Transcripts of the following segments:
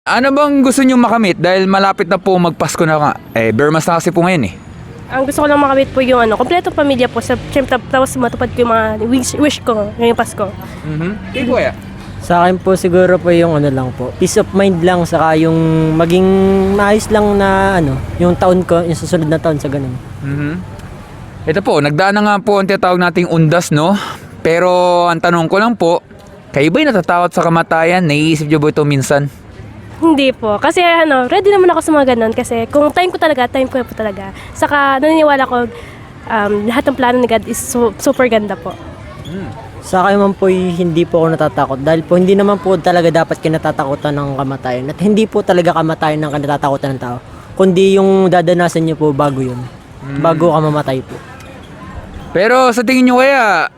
Ano bang gusto nyo makamit dahil malapit na po magpasko na nga? Bermas na kasi po ngayon eh. Ang gusto ko lang makamit po yung kompletong pamilya po. Siyempre, tapos matupad ko yung mga wish ko ngayong Pasko. Kayo po kaya? Sa akin po siguro po yung lang po, peace of mind lang, saka yung maging maayos lang na yung taon ko, yung susunod na taon sa ganun. Ito po, nagdaan na nga po ang tinatawag nating undas, no? Pero ang tanong ko lang po, kayo ba'y natatakot sa kamatayan? Naiisip nyo ba ito minsan? Hindi po. Kasi ready naman ako sa mga ganun. Kasi kung time ko po talaga. Saka naniniwala ko, lahat ng plano ni God is super ganda po. Sa akin man po hindi po ako natatakot dahil po hindi naman po talaga dapat kinatatakutan ng kamatayan at hindi po talaga kamatayan ng kinatatakutan ng tao, kundi yung dadanasan niyo po bago yun, bago ka mamatay po. Pero sa tingin nyo kaya,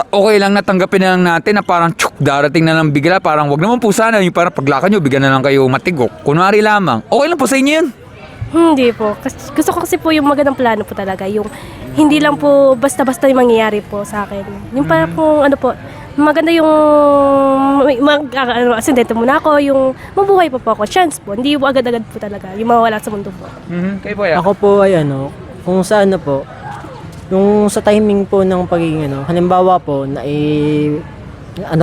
okay lang natanggapin na lang natin na parang darating na lang bigla, parang wag naman po sana yung parang paglakad nyo, bigyan na lang kayo matigok. Kunwari lamang, okay lang po sa inyo yun? Hindi po. Gusto ko kasi po yung magandang plano po talaga. Yung hindi lang po basta-basta yung mangyayari po sa akin. Yung parang po, maganda yung aksidente muna ako, yung mabuhay pa po ako. Chance po. Hindi po agad-agad po talaga. Yung mawawala sa mundo po. Kayo po kaya? Ako po ay kung sa po, yung sa timing po ng pagiging halimbawa po na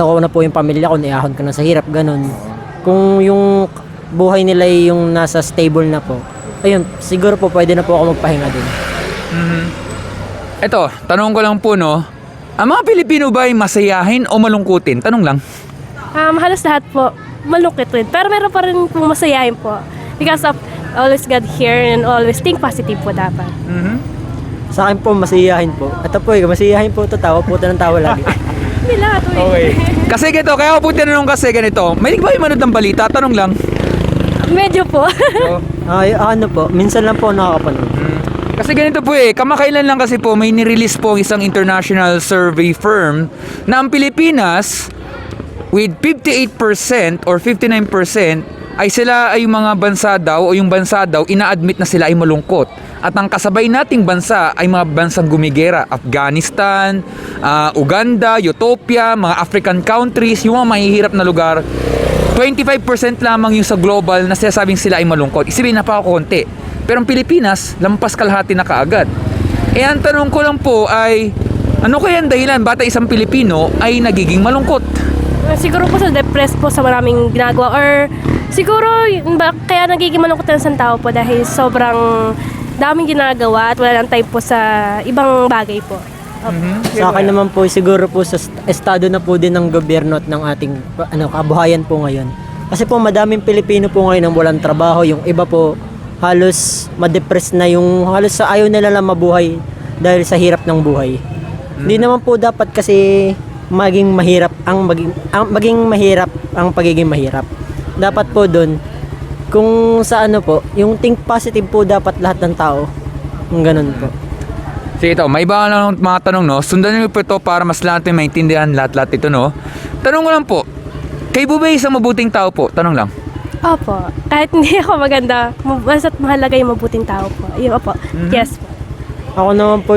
ko na po yung pamilya ko, niahon ko na sa hirap, ganun. Kung yung buhay nila yung nasa stable na po, ayun, siguro po pwede na po ako magpahinga din. Ito, tanong ko lang po, no? Ang mga Pilipino ba ay masayahin o malungkutin? Tanong lang. Halos lahat po malungkit rin. Pero meron pa rin po masayahin po. Because of always God here and always think positive po dapat. Sa akin po, masiyahin po. Ito po, masiyahin po ito, tawa po ito ng tawa lagi. Hindi lahat po. Okay. Kasi ganito, kaya ako po tinanong kasi ganito. May ba yung manood ng balita? Tanong lang. Medyo po. Ay, po, minsan lang po nakakapanood. Kasi ganito po kamakailan lang kasi po may nirelease po ang isang international survey firm na ang Pilipinas with 58% or 59% ay sila ay mga bansa daw o yung bansa daw ina-admit na sila ay malungkot. At ang kasabay nating bansa ay mga bansang gumigera, Afghanistan, Uganda, Ethiopia, mga African countries, yung mga mahihirap na lugar. 25% lamang yung sa global na sinasabing sila ay malungkot. Isipin, napakakonti. Pero ang Pilipinas, lampas kalahati na kaagad. Ang tanong ko lang po ay, ano kaya ang dahilan bata isang Pilipino ay nagiging malungkot? Siguro po sa depressed po sa maraming ginagawa or siguro kaya nagiging malungkot ng isang tao po dahil sobrang daming ginagawa at wala lang time po sa ibang bagay po. Sa akin naman po, siguro po sa estado na po din ng gobyerno at ng ating kabuhayan po ngayon. Kasi po madaming Pilipino po ngayon ang walang trabaho, yung iba po halos ma-depress na, yung halos sa ayaw nila lang mabuhay dahil sa hirap ng buhay. Hindi naman po dapat kasi maging mahirap ang pagiging mahirap. Dapat po doon kung sa po, yung think positive po dapat lahat ng tao. Yung ganun po. Sige ito, may iba lang mga tanong, no? Sundan niyo po ito para mas natin maintindihan lahat-lahat ito, no? Tanong ko lang po, kayo po ba isang mabuting tao po? Tanong lang. Opo. Kahit hindi ako maganda, basta't mahalaga yung mabuting tao po. Yun po. Yes po. Ako naman po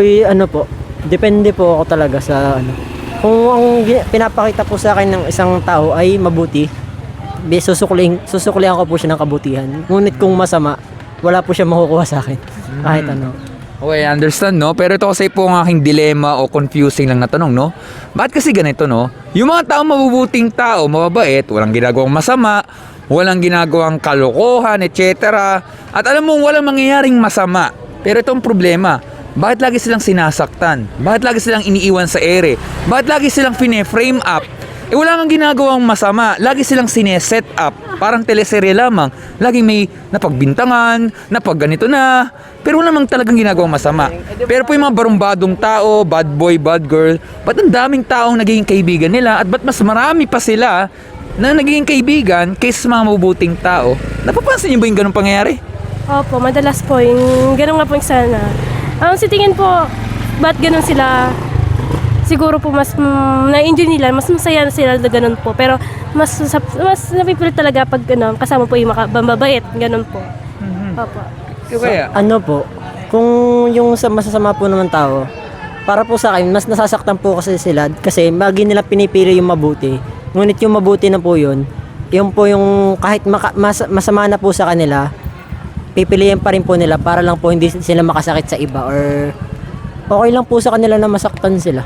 po, depende po ako talaga sa Kung ang pinapakita po sa akin ng isang tao ay mabuti, susuklihan ko po siya ng kabutihan. Ngunit kung masama, wala po siya makukuha sa akin. Kahit Okay, understand, no? Pero ito kasi po ang aking dilema o confusing lang na tanong, no? Bakit kasi ganito, no? Yung mga tao, mabubuting tao, mababait, walang ginagawang masama, walang ginagawang kalokohan, etc. At alam mo, walang mangyayaring masama. Pero itong problema, bakit lagi silang sinasaktan? Bakit lagi silang iniiwan sa ere? Bakit lagi silang fine-frame up? Wala kang ginagawang masama. Lagi silang sineset up. Parang teleserye lamang. Lagi may napagbintangan, napagganito na. Pero wala namang talagang ginagawang masama. Pero po yung mga barumbadong tao, bad boy, bad girl, ba't ang daming taong naging kaibigan nila? At ba't mas marami pa sila na naging kaibigan kaysa mga mabubuting tao? Napapansin niyo ba yung ganung pangyayari? Opo, madalas po yung ganun nga po yung sana. Ang tingin po, ba't ganun sila? Siguro po mas na-enjoy nila, mas masaya na sila na ganun po. Pero mas napipilit talaga pag kasama po yung mababait, ganun po. Opo. Kaya? po, kung yung masasama po naman tao, para po sa akin, mas nasasaktan po kasi sila kasi lagi nila pinipili yung mabuti. Ngunit yung mabuti na po yun, yun po yung kahit masama na po sa kanila, pipiliin pa rin po nila para lang po hindi sila makasakit sa iba or okay lang po sa kanila na masaktan sila.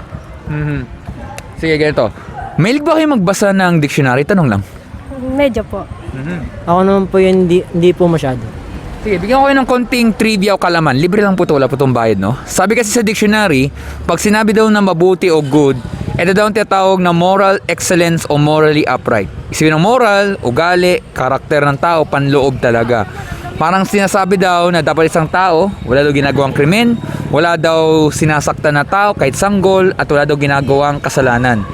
Sige, ganito. Mahilig ba kayo magbasa ng dictionary? Tanong lang. Medyo po. Ako naman po yun, hindi po masyado. Sige, bigyan ko kayo ng konting trivia o kalaman. Libre lang po ito, wala po itong bayad, no? Sabi kasi sa dictionary, pag sinabi daw na mabuti o good, ito daw ang tinatawag na moral excellence o morally upright. Isipin ng moral, ugali, karakter ng tao, panloob talaga. Parang sinasabi daw na dapat isang tao, wala daw ginagawang krimen, wala daw sinasaktan na tao kahit sanggol, at wala daw ginagawang kasalanan.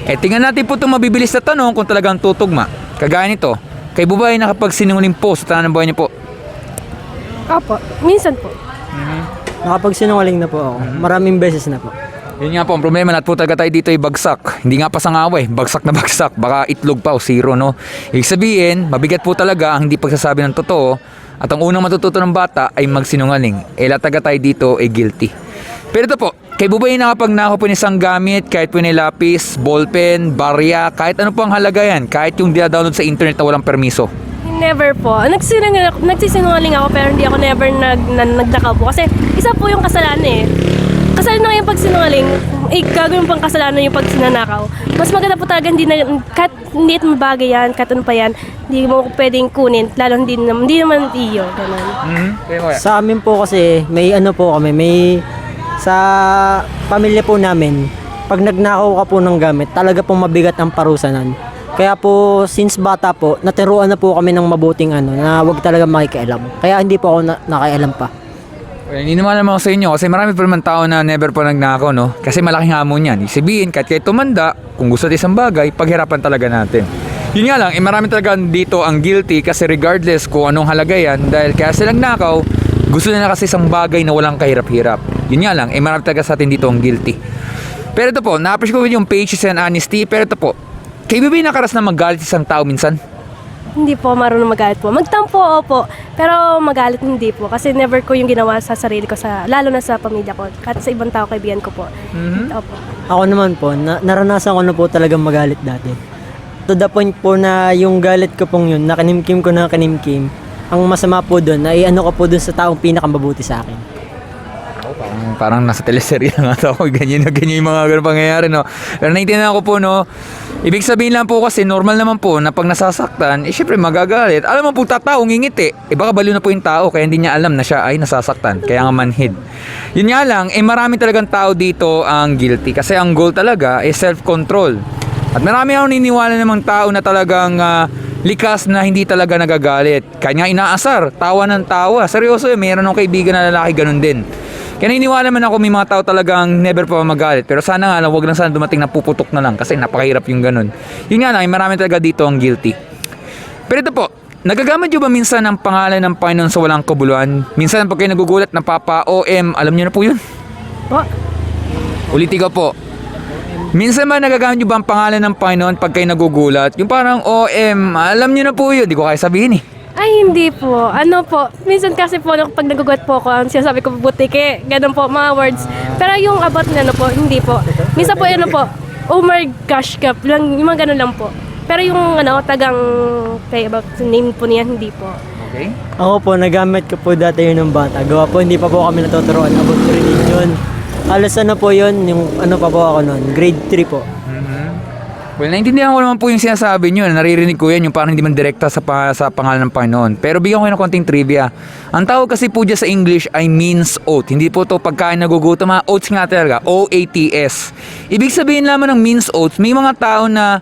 Tingnan natin po itong mabibilis na tanong kung talagang tutugma. Kagaya nito, kay Bubay nakapagsinungaling po sa tanan ng buhay niyo po. Opo, minsan po. Nakapagsinungaling na po ako. Maraming beses na po. Yun nga po, ang problema lahat po talaga tayo dito ay bagsak. Hindi nga pasangaway, bagsak na bagsak. Baka itlog pa o zero, no? Ibig sabihin, mabigat po talaga ang hindi pagsasabi ng totoo. At ang unang matututo ng bata ay magsinungaling. Lahat talaga tayo dito ay guilty. Pero ito po, kay Bubay nakapagnakaw po ng isang gamit, kahit po ni lapis, ballpen, barya, kahit ano po ang halaga yan, kahit yung dinadownload sa internet na walang permiso. Never po. Nagsisinungaling ako pero hindi ako never nagnakaw po. Kasi isa po yung kasalanan eh. Kasalanan yung pagsinungaling, gagawin pang kasalanan yung pagsinanakaw. Mas maganda po talaga kahit hindi mabagay yan, kahit ano pa yan, hindi mo pwedeng kunin, lalo hindi naman iyo. Ganun. Sa amin po kasi, may ano po kami, may sa pamilya po namin, pag nagnakaw ka po ng gamit, talaga pong mabigat ang parusanan. Kaya po, since bata po, naturuan na po kami ng mabuting na wag talaga makikialam. Kaya hindi po ako nakialam pa. Hindi naman alam ako sa inyo kasi marami pa naman tao na never po nagnakaw, no? Kasi malaking hamon yan. Sabihin, kahit kayo tumanda, kung gusto natin isang bagay, paghirapan talaga natin. Yun nga lang, marami talaga dito ang guilty kasi regardless kung anong halaga yan, dahil kaya silang nakaw, gusto nila kasi isang bagay na walang kahirap-hirap. Yun nga lang, marami talaga sa atin dito ang guilty. Pero ito po, na-appreciate ko yung patience and honesty, pero ito po, kayo ba nakaras na magalit isang tao minsan? Hindi po marunong magalit po. Magtampo, opo. Pero magalit hindi po. Kasi never ko yung ginawa sa sarili ko, lalo na sa pamilya ko. Kahit sa ibang tao, kaibigan ko po. Opo. Ako naman po, naranasan ko na po talagang magalit dati. To the point po na yung galit ko pong yun, nakanimkim ko na kanimkim. Ang masama po doon, ay ano ko po doon sa taong pinakamabuti sa akin. Parang nasa teleserye lang ata ako, ganyan yung mga ganun pangyayari, no? Pero naiintindihan ko po, no? Ibig sabihin lang po kasi normal naman po na pag nasasaktan, syempre magagalit. Alam mo po, tao ngingiti. Baka baliw na po yung tao kaya hindi niya alam na siya ay nasasaktan. Kaya nga manhid. Yun nga lang, marami talagang tao dito ang guilty kasi ang goal talaga ay self-control. At marami akong niniwala namang tao na talagang likas na hindi talaga nagagalit. Kanya inaasar, tawa ng tawa. Seryoso, mayroon akong kaibigan na lalaki ganun din. Kaya naniniwala man ako may mga tao talagang never pa magalit. Pero sana nga lang, wag lang sana dumating na puputok na lang kasi napakahirap yung ganun. Yun nga lang, marami talaga dito ang guilty. Pero ito po, nagagamit nyo ba minsan ang pangalan ng Panginoon sa walang kabuluhan? Minsan pag kayo nagugulat na Papa, OM, alam nyo na po yun? Po? Ulitin ko po. Minsan ba nagagamit nyo ba ang pangalan ng Panginoon pag kayo nagugulat? Yung parang OM, alam nyo na po yun. Di ko kaya sabihin eh. Ay, hindi po. Ano po, minsan kasi po, pag nagugulat po ako, ang sinasabi ko, butike, ganun po, mga words. Pero yung about na po, hindi po. Minsan po, oh my gosh, kap, lang, yung mga ganun lang po. Pero yung, tagang, kay about name po niya, hindi po. Okay. Ako po, nagamit ko po dati yun ng bata. Gawa po, hindi pa po kami natuturuan about religion. Halos po yun, yung pa po ako noon, grade 3 po. Well, naintindihan ko naman po yung sinasabi nyo. Naririnig ko yan, yung parang hindi man direkta sa pangalan ng Panginoon. Pero bigyan ko kayo ng konting trivia. Ang tawag kasi po dyan sa English ay means oath. Hindi po to pagkain nagugutom. Mga oaths nga talaga. O-A-T-S. Ibig sabihin lamang ng means oath, may mga tao na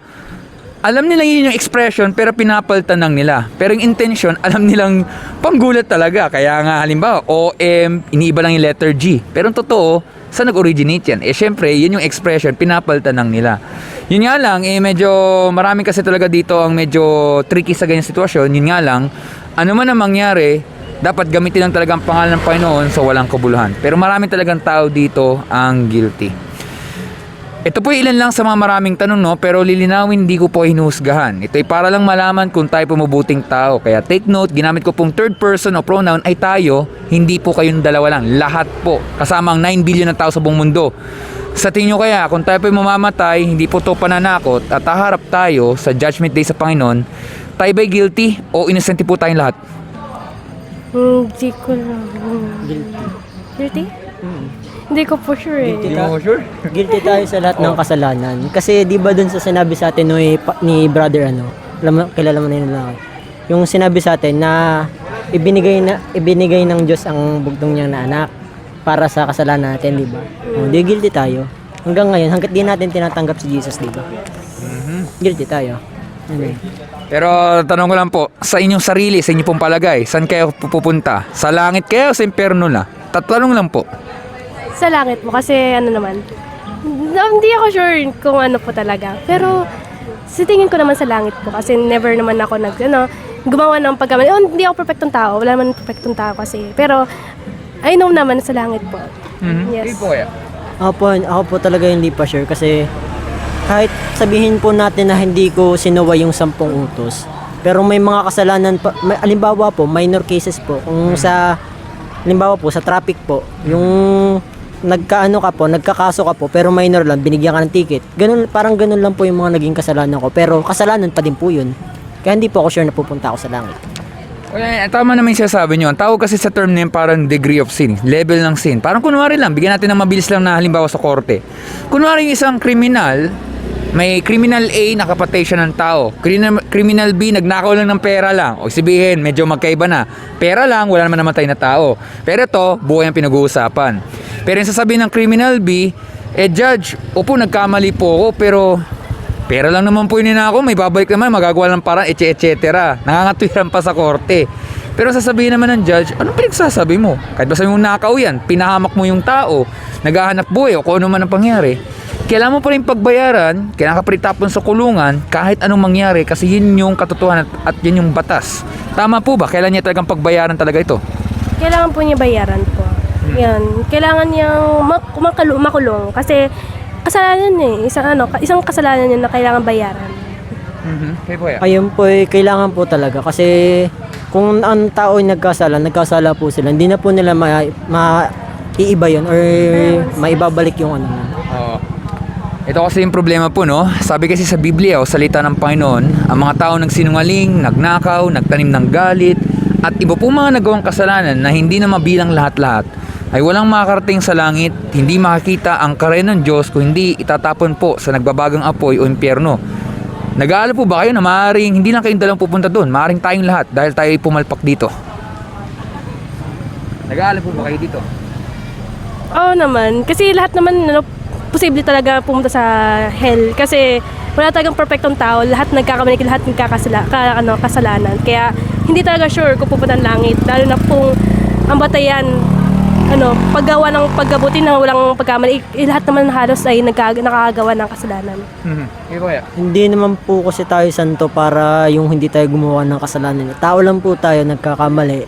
alam nila yun yung expression pero pinapalitan lang nila. Pero yung intention, alam nilang panggulat talaga. Kaya nga halimbawa, O-M, iniiba lang yung letter G. Pero ang totoo, saan nag-originate yan? Syempre, yun yung expression, pinapalitan lang nila. Yun nga lang, medyo marami kasi talaga dito ang medyo tricky sa ganyang sitwasyon. Yun nga lang, ano man ang mangyari, dapat gamitin lang talaga ang pangalan ng Panginoon sa walang kabuluhan. Pero marami talagang tao dito ang guilty. Ito po ilan lang sa mga maraming tanong, no? Pero lilinawin, hindi ko po hinusgahan. Ito ay para lang malaman kung tayo po mabuting tao. Kaya take note, ginamit ko pong third person o pronoun ay tayo, hindi po kayong dalawa lang. Lahat po, kasama ang 9 billion na tao sa buong mundo. Sa tingin nyo kaya, kung tayo po ay mamamatay, hindi po to pananakot at haharap tayo sa judgment day sa Panginoon, tayo ba'y guilty o innocent po tayong lahat? Hindi ko lang. Guilty? Hindi ko po sure eh. Guilty. sure? Guilty tayo sa lahat ng kasalanan. Kasi di ba dun sa sinabi sa atin ni brother kilala mo na yun lang. Yung sinabi sa atin na ibinigay ng Diyos ang bugtong niya na anak para sa kasalanan natin, di ba? Di guilty tayo. Hanggang ngayon, hanggat di natin tinatanggap si Jesus, di ba? Guilty tayo. Ano eh. Pero tanong ko lang po, sa inyong sarili, sa inyong pong palagay, saan kayo pupunta? Sa langit kayo o sa impyerno na? Tatanong lang po. Sa langit po kasi ano naman. Hindi ako sure kung ano po talaga. Pero sa tingin ko naman sa langit po kasi never naman ako gumawa ng pagkamali. Oh, hindi ako perfectong tao. Wala naman perfectong tao kasi. Pero I know naman sa langit po. Yes. Hindi po kaya. Ako po talaga hindi pa sure kasi kahit sabihin po natin na hindi ko sinuway yung 10 utos, pero may mga kasalanan pa, alimbawa po, minor cases po, kung alimbawa po, sa traffic po, yung nagkakaso ka po, pero minor lang, binigyan ka ng ticket. Parang ganun lang po yung mga naging kasalanan ko, pero kasalanan pa din po yun. Kaya hindi po ako sure na pupunta ako sa langit. Well, tama naman yung sinasabi nyo. Ang tawag kasi sa term na yun parang degree of sin, level ng sin. Parang kunwari lang, bigyan natin ng mabilis lang na halimbawa sa korte. Kunwari yung isang kriminal, may criminal A, nakapatay siya ng tao. Criminal B, nagnakaw lang ng pera lang. O sabihin, medyo magkaiba na. Pera lang, wala naman namatay na tao. Pero ito, buhay ang pinag-uusapan. Pero yung sasabihin ng criminal B, judge, opo, nagkamali po ako, pero pera lang naman po yun ako, may babalik naman, magagawa ng parang, etc. Nangangatwiran pa sa korte. Pero sasabihin naman ng judge, anong pinagsasabi mo? Kahit ba sabi mo nakaw yan, pinahamak mo yung tao, naghahanap buhay o kung ano man ang pangyari. Kailangan mo pa rin pagbayaran, kailangan ka pa rin tapon sa kulungan kahit anong mangyari kasi yun yung katotohanan at yun yung batas. Tama po ba? Kailan niya talagang pagbayaran talaga ito? Kailangan po niya bayaran po. Yan. Kailangan niyang makulong kasi kasalanan niya eh. Isang kasalanan niya na kailangan bayaran. Okay po yan. Ayun po, kailangan po talaga kasi kung ang tao ay nagkasala po sila, hindi na po nila maiiba yun or maibabalik yung ano. Oo. Ito kasi yung problema po, no? Sabi kasi sa Biblia o salita ng Panginoon, ang mga tao nagsinungaling, nagnakaw, nagtanim ng galit, at iba po mga nagawang kasalanan na hindi na mabilang lahat-lahat, ay walang makakarating sa langit, hindi makakita ang karayan ng Diyos kung hindi itatapon po sa nagbabagang apoy o impyerno. Nag-aalala po ba kayo na maaaring hindi lang kayong dalawang pupunta doon, maaaring tayong lahat dahil tayo ay pumalpak dito? Nag-aalala po ba kayo dito? Oo naman. Kasi lahat naman, posible talaga pumunta sa hell. Kasi wala talagang perfectong tao. Lahat nagkakamali, lahat kasalanan. Kaya hindi talaga sure kung pupunta ng langit. Lalo na kung ang batayan, paggawa ng paggabuti na walang pagkamali, lahat naman halos ay nakakagawa ng kasalanan. Hindi naman po kasi tayo santo para yung hindi tayo gumawa ng kasalanan. Tao lang po tayo nagkakamali.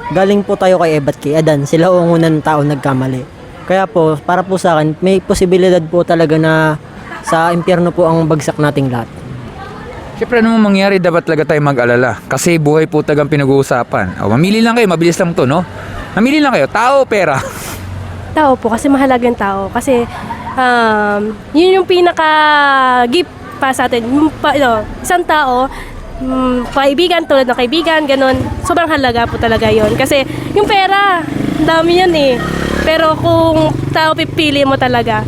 Galing po tayo kay Eva at kay Adan. Sila ang unang tao nagkamali. Kaya po, para po sa akin, may posibilidad po talaga na sa impyerno po ang bagsak nating lahat. Siyempre, ano mangyari, dapat talaga tayo mag-alala. Kasi buhay po talagang pinag-uusapan. Mamili lang kayo, mabilis lang to, no? Mamili lang kayo, tao o pera? Tao po, kasi mahalaga yung tao. Kasi yun yung pinaka-gift pa sa atin. Isang tao, kaibigan, tulad ng kaibigan, ganun. Sobrang halaga po talaga yon. Kasi yung pera, dami yan eh. Pero kung tao pipili mo talaga,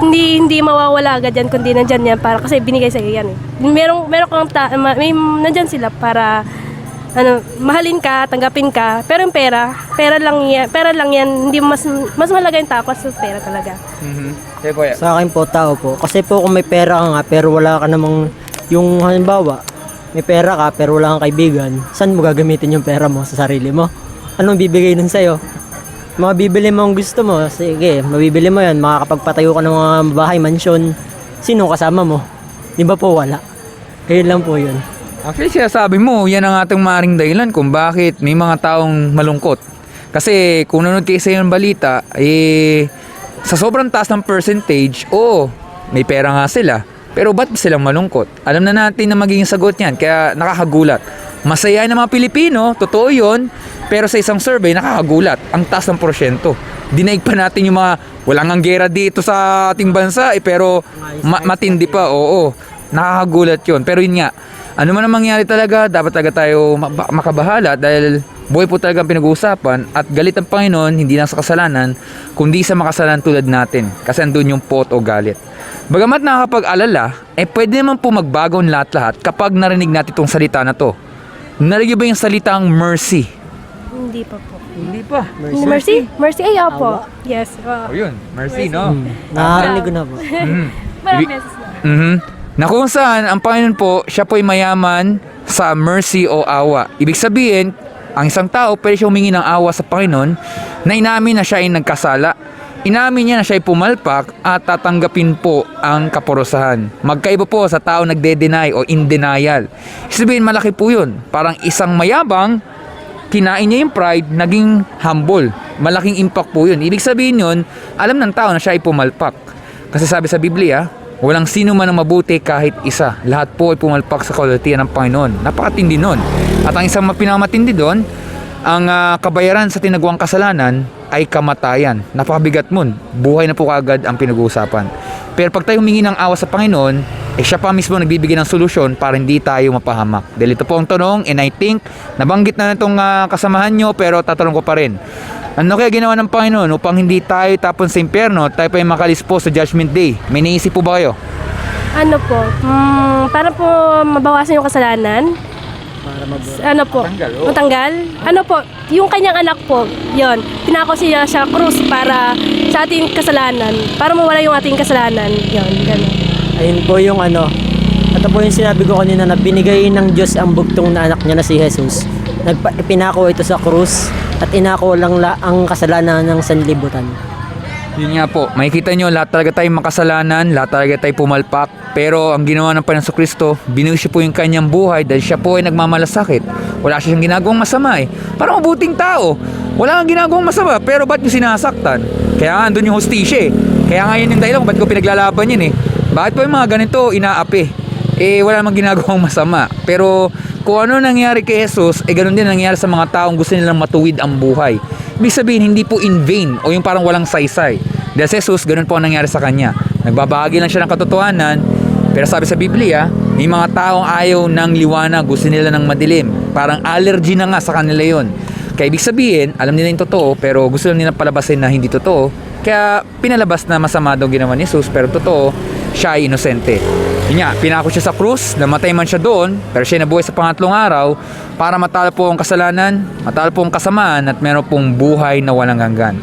hindi mawawala agad yan kundi nandyan yan para kasi binigay sa iyo yan eh. Meron kang nandyan sila para mahalin ka, tanggapin ka. Pero yung pera lang yan, hindi mas mahalaga yung tao kasi pera talaga. Sa akin po, tao po. Kasi po kung may pera ka nga pero wala ka namang yung halimbawa, may pera ka pero wala kang kaibigan, saan mo gagamitin yung pera mo sa sarili mo? Anong bibigay nun sa'yo? Mabibili mo ang gusto mo, sige, mabibili mo yan, makakapagpatayo ka ng mga bahay, mansyon. Sino kasama mo? Di ba po wala? Kaya lang po yun. Actually, sinasabi mo, yan ang ating maaaring dahilan kung bakit may mga taong malungkot. Kasi kung nanonood kayo sa yung balita, sa sobrang taas ng percentage, may pera nga sila. Pero ba't silang malungkot? Alam na natin na magiging sagot yan, kaya nakakagulat. Masaya ng mga Pilipino, totoo yun, pero sa isang survey, nakakagulat. Ang taas ng porsyento. Dinaig pa natin yung mga walang ang gera dito sa ating bansa, pero matindi pa, oo. Nakakagulat yun. Pero yun nga, ano man ang mangyari talaga, dapat talaga tayo makabahala dahil buhay po talaga ang pinag-uusapan at galit ang Panginoon, hindi lang sa kasalanan, kundi sa makasalanan tulad natin. Kasi andun yung pot o galit. Bagamat nakakapag-alala, pwede naman po magbago ang lahat-lahat kapag narinig natin itong salita na to. Narinig ba yung salitang mercy? Hindi pa po. Hindi pa. Mercy? Mercy, ay, opo. Yes. O yun, mercy, no? Nakakarinig ko na po. Maraming beses na. Na kung saan, ang Panginoon po, siya po'y mayaman sa mercy o awa. Ibig sabihin, ang isang tao pwede siya humingi ng awa sa Panginoon na inamin na siya ay nagkasala. Inamin niya na siya ay pumalpak at tatanggapin po ang kaparusahan. Magkaiba po sa tao nagde-deny o in denial. Ibig sabihin, malaki po yun. Parang isang mayabang, kinain niya yung pride, naging humble. Malaking impact po yun. Ibig sabihin yun, alam ng tao na siya ay pumalpak. Kasi sabi sa Biblia, walang sino man ang mabuti kahit isa. Lahat po ay pumalpak sa kaulatian ng Panginoon. Napakatindi nun. At ang isang pinakamatindi doon, ang kabayaran sa tinagawang kasalanan ay kamatayan. Napakabigat nun. Buhay na po kagad ang pinag-uusapan. Pero pag tayo humingi ng awa sa Panginoon, siya pa mismo nagbibigay ng solusyon para hindi tayo mapahamak. Dahil ito po ang tanong, and I think, nabanggit na itong kasamahan nyo, pero tatanong ko pa rin. Ano kaya ginawa ng Panginoon upang hindi tayo tapon sa impyerno, tayo pa yung makalis po sa Judgment Day? May naisip po ba kayo? Ano po? Para po mabawasan yung kasalanan. Ano po? Matanggal? Ano po? Yung kanyang anak po, yon. Pinako siya sa krus para sa ating kasalanan. Para mawala yung ating kasalanan. Yon, gano'n. Ayun po yung ano. Ito po yung sinabi ko kanina na binigay ng Diyos ang bugtong na anak niya na si Jesus. Pinako ito sa krus at inako lang ang kasalanan ng sanlibutan. Yun nga po, makikita nyo, lahat talaga tayo makasalanan, lahat talaga tayo pumalpak. Pero ang ginawa ng Panginoon Kristo, binuhay siya po yung kanyang buhay dahil siya po ay nagmamalasakit. Wala siyang ginagawang masama eh. Parang mabuting tao. Wala kang ginagawang masama, pero ba't nyo sinasaktan? Kaya nga, andun yung hostisya eh. Kaya nga yun yung dahilan kung ba't ko pinaglalaban yun eh. Bakit po yung mga ganito inaapi? Wala namang ginagawang masama. Pero kung ano nangyari kay Jesus, ganun din nangyari sa mga taong gusto nilang matuwid ang buhay. Ibig sabihin, hindi po in vain o yung parang walang saysay. Dahil si Jesus, ganun po ang nangyari sa kanya. Nagbabahagi lang siya ng katotohanan, pero sabi sa Biblia, may mga taong ayaw ng liwanag, gusto nila ng madilim. Parang allergy na nga sa kanila yon. Kaya ibig sabihin, alam nila yung totoo, pero gusto lang nila palabasin na hindi totoo. Kaya pinalabas na masama daw ginawa ni Jesus, pero totoo, siya ay inosente. Yun nga, pinako siya sa krus, namatay man siya doon, pero siya nabuhay sa pangatlong araw para matalo po ang kasalanan, matalo po ang kasamaan, at meron pong buhay na walang hanggan.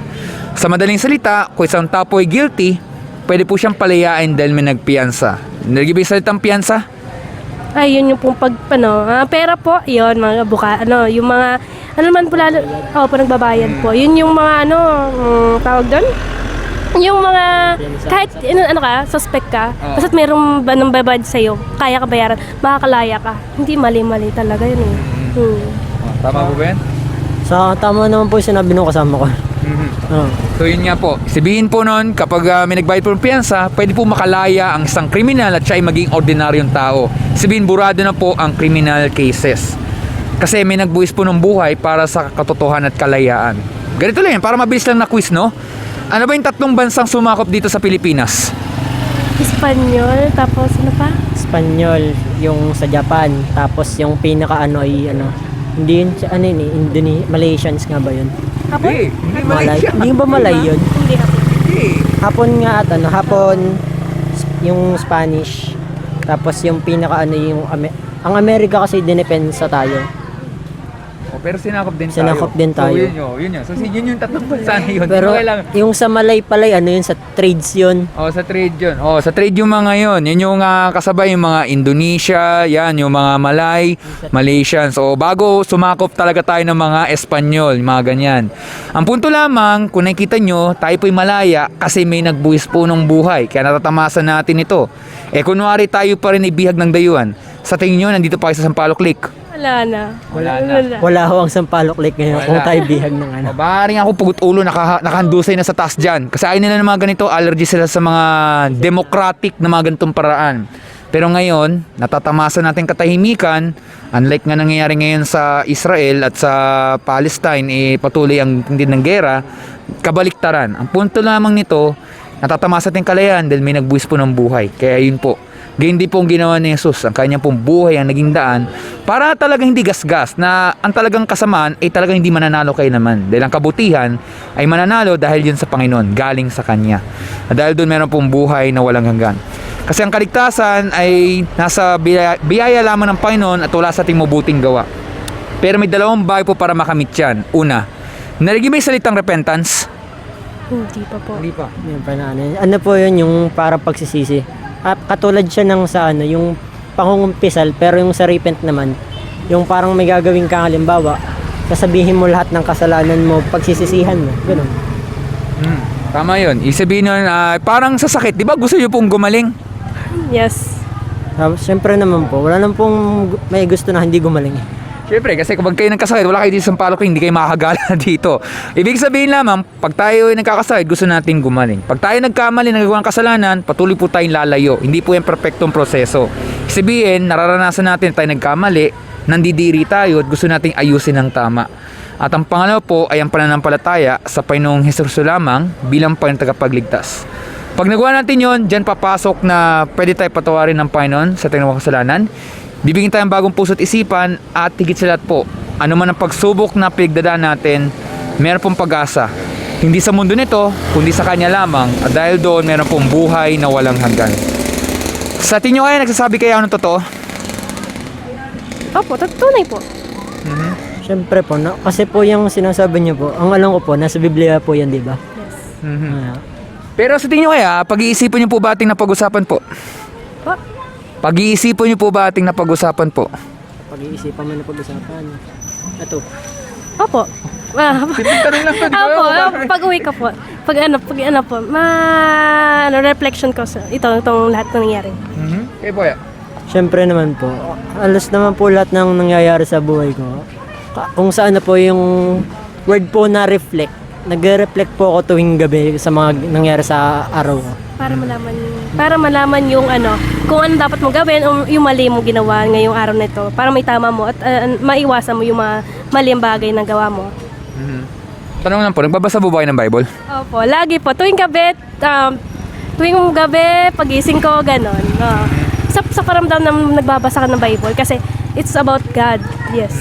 Sa madaling salita, kung isang tao po ay guilty, pwede po siyang palayain dahil may nagpiyansa. Nagibig salitang piyansa? Ay, yun yung pong pera po, yun, mga yung mga, ano man po lalo, nagbabayad po. Yun yung mga, tawag doon? Yung mga, kahit, suspect ka, basta merong banang babayad sa'yo, kaya ka bayaran, makakalaya ka. Hindi mali-mali talaga yun eh. Tama po ba yan? Tama naman po yung sinabi nung kasama ko. So yun nga po, sabihin po nun, kapag may nagbayad po ng piyansa, pwede po makalaya ang isang kriminal at siya ay maging ordinaryong tao. Sabihin, burado na po ang criminal cases. Kasi may nagbuwis po ng buhay para sa katotohanan at kalayaan. Ganito lang yan, para mabilis lang na quiz, no? Ano ba yung 3 bansang sumakop dito sa Pilipinas? Espanyol, tapos ano pa? Espanyol, yung sa Japan, tapos yung pinaka hindi yun, Malaysians nga ba yun? Hapon? Hindi Malaysia. Hindi ba Malay yun? Hindi hapon. Hapon nga at Hapon, yung Spanish, tapos yung pinaka ang Amerika kasi dinepensa tayo. Pero sinakop din tayo. Sinakop din tayo. So yun. So yun yung 3 bansa na yun. Pero Okay lang. yung sa Malay pala, yun sa trades yun. Sa trade yun. Sa trade yung mga yun. Yun yung kasabay yung mga Indonesia, yan, yung mga Malay, Malaysians. So bago sumakop talaga tayo ng mga Espanyol, mga ganyan. Ang punto lamang, kung nakikita nyo, tayo po'y malaya kasi may nagbuwis po ng buhay. Kaya natatamasan natin ito. Kunwari tayo pa rin ibihag ng dayuhan. Sa tingin nyo, nandito pa kayo sa Sampaloc Lake. Wala na. Wala na. Wala ho ang Sampaloc Lake ngayon kung Wala. tayo bihag ng ano. Maaaring ako pugot ulo, nakahandusay na sa taas dyan. Kasi ayaw nila ng mga ganito, allergy sila sa mga democratic na mga ganitong paraan. Pero ngayon, natatamasa natin katahimikan, unlike nga nangyayari ngayon sa Israel at sa Palestine, patuloy ang hindi ng gera, kabaliktaran. Ang punto lamang nito, natatamasa natin kalayaan dahil may nagbuwis po ng buhay. Kaya yun po, ganyan din po ang ginawa ni Jesus, ang kanyang pong buhay, ang naging daan, para talagang hindi gasgas, na ang talagang kasamaan ay talagang hindi mananalo kayo naman. Dahil ang kabutihan ay mananalo dahil yun sa Panginoon, galing sa Kanya. At dahil doon meron pong buhay na walang hanggan. Kasi ang kaligtasan ay nasa biyaya lamang ng Panginoon at wala sa ating mabuting gawa. Pero may dalawang bagay po para makamit yan. Una, nalagyan mo yung salitang repentance? Hindi pa po. Hindi pa. Yun pa na ano. Ano po yun yung para pagsisisi. Katulad siya ng sa ano, yung pangungumpisal, pero yung sa repent naman, yung parang may gagawin kang halimbawa, sasabihin mo lahat ng kasalanan mo, pagsisisihan mo. Ganun. Tama yun. Isabihin nun, parang sa sakit. Di ba gusto nyo pong gumaling? Yes. Siyempre naman po, wala nang pong may gusto na hindi gumaling. Siyempre, kasi kapag kayo nagkasakit, wala kayo dito sa Sampaloc, hindi kayo makakagala dito. Ibig sabihin lamang, pag tayo ay nagkakasakit, gusto natin gumaling. Pag tayo nagkamali, nagagawa ng kasalanan, patuloy po tayong lalayo. Hindi po yung perfectong proseso. Sabihin, nararanasan natin tayo nagkamali, nandidiri tayo at gusto nating ayusin ng tama. At ang pangalawa po ay ang pananampalataya sa Panginoong Hesus lamang bilang Panginoong tagapagligtas. Pag nagawa natin yon, dyan papasok na pwede tayo patawarin ng Panginoon sa ating mga kasalanan. Bibigyan tayo ng bagong puso't isipan at higit sa lahat po, ano man ang pagsubok na pinagdadaan natin, meron pong pag-asa. Hindi sa mundo nito, kundi sa Kanya lamang. At dahil doon, meron pong buhay na walang hanggan. Sa tingin nyo kaya, nagsasabi kayo ng totoo? Opo, tunay po. Siyempre po, kasi po yung sinasabi niyo po, ang alam ko po, nasa Biblia po yan, di ba? Yes. Pero sa tingin nyo kaya, pag-iisipan nyo po ba ating napag-usapan po? Po. Pag-iisipan nyo po ba ating napag-usapan po? Pag-iisipan mo na pag-usapan. Ito. Opo. Tanong lang Opo, pag-uwi ko po. Pag ano po, reflection ko sa itong lahat ng nangyari. Okay po ya. Siyempre naman po, alas naman po lahat ng nangyayari sa buhay ko. Kung saan na po yung word po na reflect, nagre-reflect po ako tuwing gabi sa mga nangyari sa araw ko. Para malaman yung kung ano dapat mo gawin o yung mali mo ginawa ngayong araw na ito. Para may tama mo at maiwasan mo yung mga maling bagay na gawa mo. Tanong lang po, nagbabasa po ba kayo ng Bible? Opo, lagi po. Tuwing gabi, pagising ko, ganon. Sa paramdam na nagbabasa ka ng Bible kasi it's about God. Yes.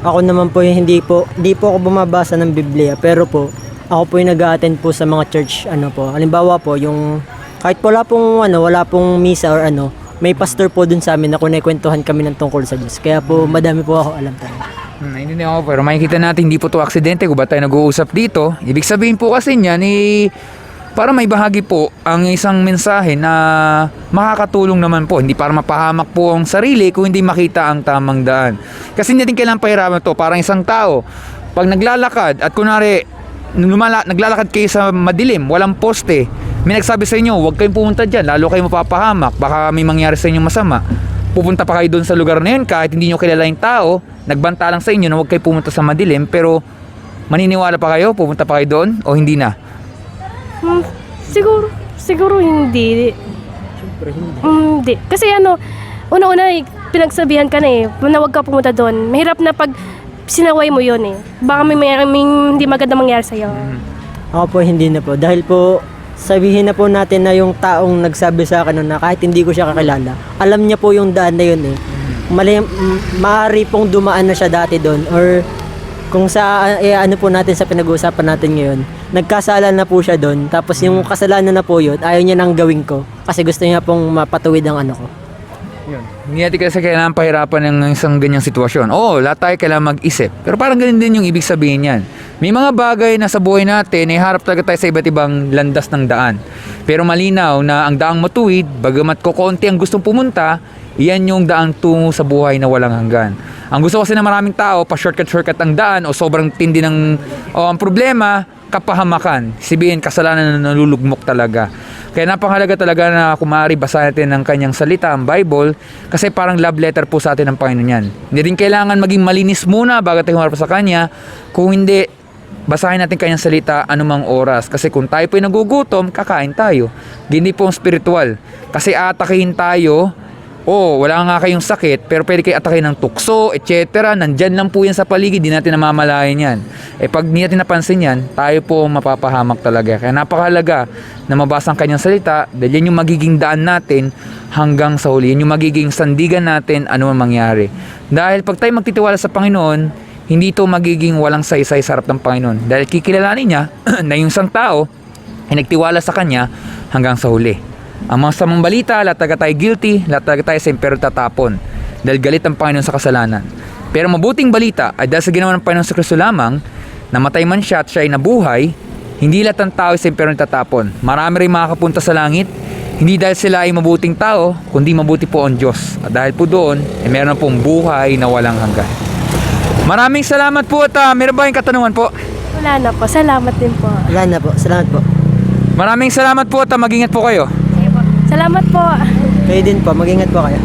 Ako naman po hindi po ako bumabasa ng Biblia, pero po ako po yung nag-a-attend po sa mga church halimbawa po yung kahit wala pong misa or may pastor po dun sa amin na kunekwentuhan kami ng tungkol sa Diyos. Kaya po madami po ako alam talaga. Naintindihan ko, pero makikita natin hindi po to aksidente kung ba tayo nag-uusap dito. Ibig sabihin po kasi niyan para may bahagi po ang isang mensahe na makakatulong naman po. Hindi para mapahamak po ang sarili kung hindi makita ang tamang daan. Kasi hindi din kailangan pahirapan to. Parang isang tao, pag naglalakad at kunwari naglalakad kayo sa madilim, walang poste, may nagsabi sa inyo, huwag kayong pumunta dyan, lalo kayo mapapahamak, baka may mangyari sa inyo masama. Pupunta pa kayo doon sa lugar na yun kahit hindi nyo kilala yung tao, nagbanta lang sa inyo na huwag kayo pumunta sa madilim, pero maniniwala pa kayo, pupunta pa kayo doon o hindi na? Siguro hindi. Siyempre hindi. Hindi. Kasi una-una pinagsabihan ka na na huwag ka pumunta doon. Mahirap na pag sinaway mo yun Baka may hindi maganda mangyari sa'yo. Ako po hindi na po. Dahil po sabihin na po natin na yung taong nagsabi sa akin na kahit hindi ko siya kakilala, alam niya po yung daan na yun maaari pong dumaan na siya dati doon or kung sa po natin sa pinag-uusapan natin ngayon, nagkasala na po siya doon, tapos yung kasalanan na po yun, ayaw niya nang gawin ko kasi gusto niya pong mapatuwid ang ko. Hindi natin kasi kailangan pahirapan ng isang ganyang sitwasyon. Oo, lahat tayo kailangan mag-isip. Pero parang ganun din yung ibig sabihin yan. May mga bagay na sa buhay natin, harap talaga tayo sa iba't ibang landas ng daan. Pero malinaw na ang daang matuwid, bagamat kukonti ang gustong pumunta, iyan yung daang tungo sa buhay na walang hanggan. Ang gusto kasi ng maraming tao, pa-shortcut ang daan o sobrang tindi ang problema, kapahamakan. Sabihin, kasalanan na nalulugmok talaga. Kaya napakahalaga talaga na kumari basahin natin ng kanyang salita, ang Bible, kasi parang love letter po sa atin ng Panginoon yan. Hindi rin kailangan maging malinis muna bago tayo humarap sa Kanya. Kung hindi, basahin natin kanyang salita anumang oras. Kasi kung tayo po'y nagugutom, kakain tayo. Hindi po ang spiritual. Kasi atakihin tayo, wala nga kayong sakit, pero pwede kayo atakin ng tukso, etc. Nandyan lang po yan sa paligid, di natin namamalayan yan. Pag di natin napansin yan, tayo po mapapahamak talaga. Kaya napakahalaga na mabasa ang kanyang salita, dahil yan yung magiging daan natin hanggang sa huli. Yan yung magiging sandigan natin ano man mangyari. Dahil pag tayo magtitiwala sa Panginoon, hindi ito magiging walang saysay sa harap ng Panginoon. Dahil kikilalanin niya na yung isang tao ay nagtiwala sa Kanya hanggang sa huli. Ang mga samang balita, lahat talaga tayo guilty, lahat talaga tayo sa impero tatapon. Dahil galit ang Panginoon sa kasalanan. Pero mabuting balita ay dahil sa ginawa ng Panginoon sa Kristo lamang, namatay man siya at siya ay nabuhay, hindi lahat ng tao sa impero tatapon. Marami rin makakapunta sa langit, hindi dahil sila ay mabuting tao, kundi mabuti po ang Diyos. At dahil po doon, meron pong buhay na walang hanggan. Maraming salamat po at meron ba yung katanungan po? Wala na po. Salamat din po. Wala na po. Salamat po. Maraming salamat po at mag-ingat po kayo. Salamat po. Kayo din po. Mag-ingat po kayo.